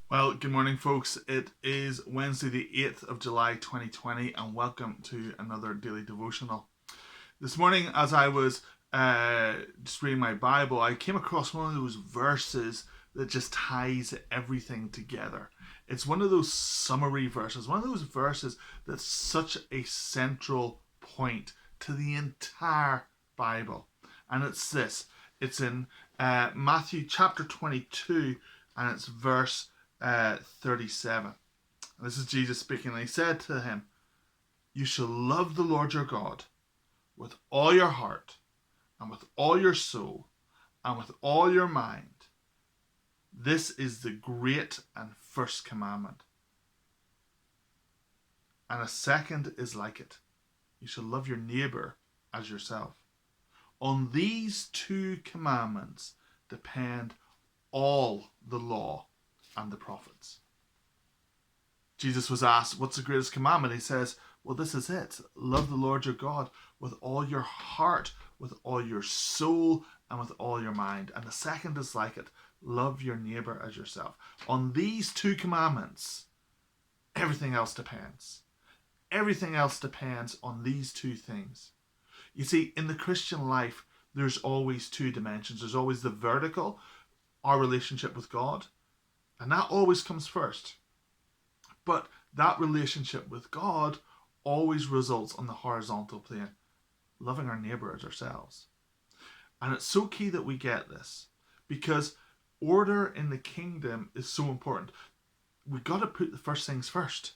Well, good morning, folks. It is Wednesday, the 8th of July, 2020, and welcome to another daily devotional. This morning, as I was just reading my Bible, I came across one of those verses that just ties everything together. It's one of those summary verses, one of those verses that's such a central point to the entire Bible. And it's this it's in Matthew chapter 22, and it's verse 37. And this is Jesus speaking, and he said to him, "You shall love the Lord your God with all your heart, and with all your soul, and with all your mind. This is the great and first commandment. And a second is like it. You shall love your neighbour as yourself. On these two commandments depend all the law and the prophets." Jesus was asked, "What's the greatest commandment?" He says, "Well, this is it. Love the Lord your God with all your heart, with all your soul, and with all your mind. And the second is like it. Love your neighbour as yourself." On these two commandments, everything else depends. Everything else depends on these two things. You see, in the Christian life, there's always two dimensions. There's always the vertical, our relationship with God, and that always comes first. But that relationship with God always results on the horizontal plane, loving our neighbour as ourselves. And it's so key that we get this, because order in the kingdom is so important. We've got to put the first things first,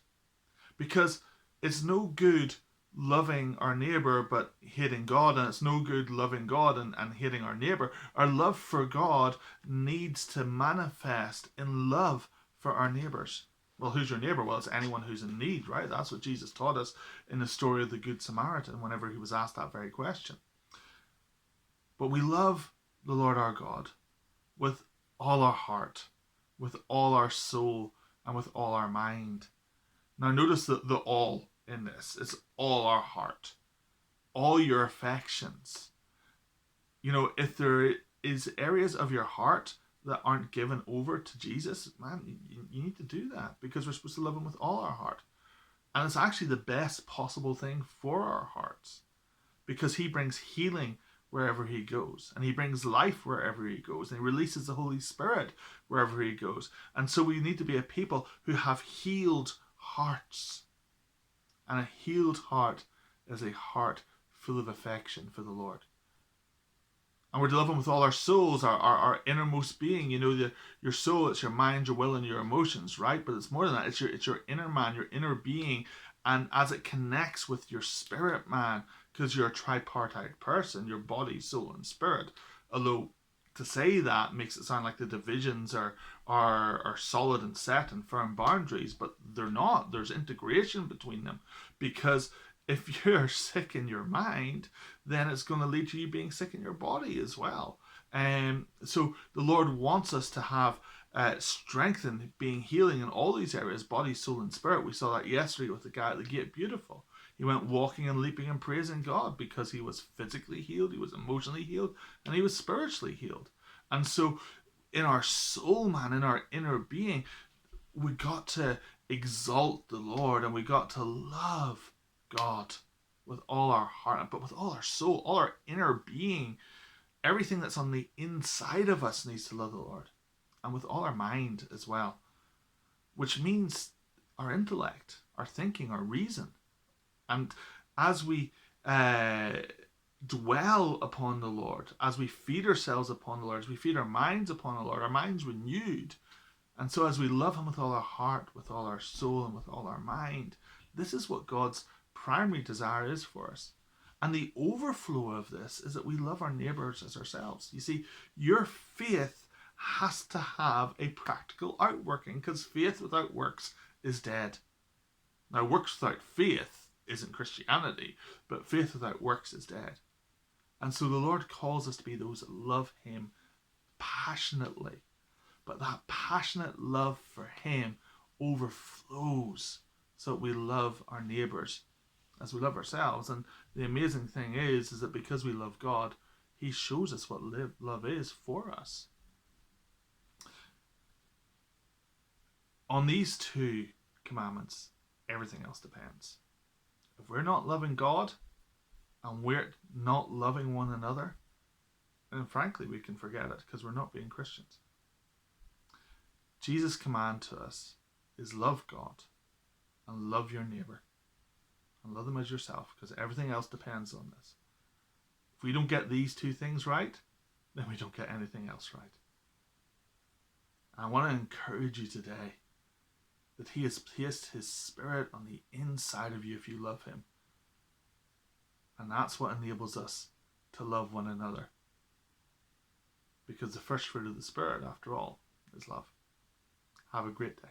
because it's no good loving our neighbour but hating God, and it's no good loving God and hating our neighbour. Our love for God needs to manifest in love for our neighbours. Well, who's your neighbour? Well, it's anyone who's in need, right? That's what Jesus taught us in the story of the Good Samaritan whenever he was asked that very question. But we love the Lord our God with all our heart, with all our soul, and with all our mind. Now notice the all in this. It's all our heart, all your affections. You know, if there is areas of your heart that aren't given over to Jesus, man, you need to do that, because we're supposed to love him with all our heart. And it's actually the best possible thing for our hearts, because he brings healing wherever he goes, and he brings life wherever he goes, and he releases the Holy Spirit wherever he goes. And so we need to be a people who have healed hearts. And a healed heart is a heart full of affection for the Lord. And we're to love him with all our souls, our innermost being. You know, your soul, it's your mind, your will, and your emotions, right? But it's more than that. It's your inner man, your inner being. And as it connects with your spirit man, because you're a tripartite person, your body, soul, and spirit. Although to say that makes it sound like the divisions are solid and set and firm boundaries, but they're not. There's integration between them, because if you're sick in your mind, then it's going to lead to you being sick in your body as well. So the Lord wants us to have strength and being healing in all these areas, body, soul, and spirit. We saw that yesterday with the guy at the gate. Beautiful. He went walking and leaping and praising God because he was physically healed, he was emotionally healed, and he was spiritually healed. And so in our soul, man, in our inner being, we got to exalt the Lord, and we got to love God with all our heart, but with all our soul, all our inner being. Everything that's on the inside of us needs to love the Lord, and with all our mind as well, which means our intellect, our thinking, our reason. And as we dwell upon the Lord, as we feed ourselves upon the Lord, as we feed our minds upon the Lord, our minds renewed. And so as we love him with all our heart, with all our soul, and with all our mind, this is what God's primary desire is for us. And the overflow of this is that we love our neighbours as ourselves. You see, your faith has to have a practical outworking, because faith without works is dead. Now, works without faith isn't Christianity, but faith without works is dead. And so the Lord calls us to be those that love him passionately. But that passionate love for him overflows so that we love our neighbours as we love ourselves. And the amazing thing is that because we love God, he shows us what love is for us. On these two commandments, everything else depends. If we're not loving God and we're not loving one another, then frankly we can forget it because we're not being Christians. Jesus' command to us is love God and love your neighbour and love them as yourself, because everything else depends on this. If we don't get these two things right, then we don't get anything else right. And I want to encourage you today that He has placed His Spirit on the inside of you if you love Him. And that's what enables us to love one another. Because the first fruit of the Spirit, after all, is love. Have a great day.